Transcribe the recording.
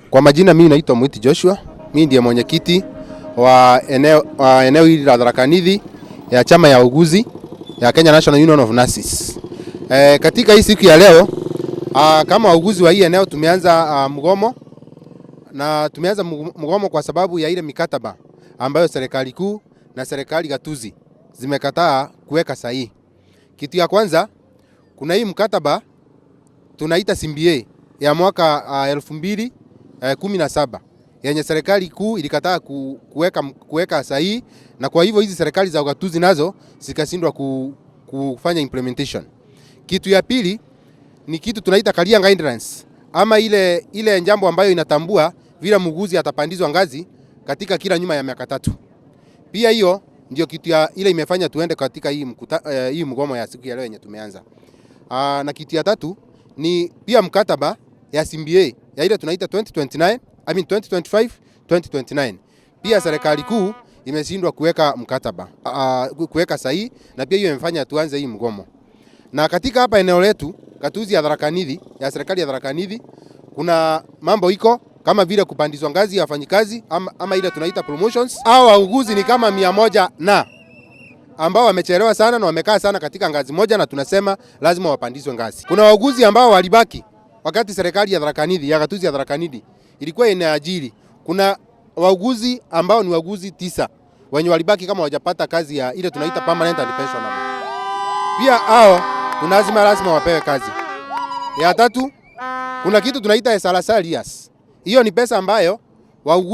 Kwa majina mimi naitwa Mwiti Joshua, mimi ndiye mwenyekiti wa eneo hili la Tharaka Nithi ya chama ya wauguzi ya Kenya National Union of Nurses. Katika hii siku ya leo kama wauguzi wa hii eneo tumeanza mgomo, na tumeanza mgomo kwa sababu ya ile mikataba ambayo serikali kuu na serikali gatuzi zimekataa kuweka sahihi. Kitu ya kwanza, kuna hii mkataba tunaita CBA ya mwaka 2017 yenye serikali kuu ilikataa kuweka sahihi, na kwa hivyo hizi serikali za ugatuzi nazo zikashindwa kufanya implementation. Kitu ya pili ni kitu tunaita career guidelines, ama ile jambo ambayo inatambua vile muuguzi atapandizwa ngazi katika kila nyuma ya miaka 3. Pia hiyo ndio kitu ile imefanya tuende katika hii mgomo ya siku ya leo yenye tumeanza. Na kitu ya tatu ni pia mkataba ya CBA ya ile tunaita 2025-2029. Pia serikali kuu imeshindwa kuweka mkataba kuweka sahihi, na pia hiyo imefanya tuanze hii mgomo. Na katika hapa eneo letu gatuzi ya Tharaka Nithi, ya serikali ya Tharaka Nithi, kuna mambo iko kama vile kupandizwa ngazi ya wafanyikazi ama ile tunaita promotions. Hao wauguzi ni kama 100 na ambao wamechelewa sana na wamekaa sana katika ngazi moja, na tunasema lazima wapandizwe ngazi. Kuna wauguzi ambao walibaki wakati serikali ya Tharaka Nithi, ya gatuzi ya Tharaka Nithi ilikuwa inaajiri. Kuna wauguzi ambao ni wauguzi 9 wenye walibaki kama hawajapata kazi ya ile tunaita permanent and pensionable. Pia hao lazima wapewe kazi. Ya tatu, kuna kitu tunaita SRSR. Hiyo ni pesa ambayo wauguzi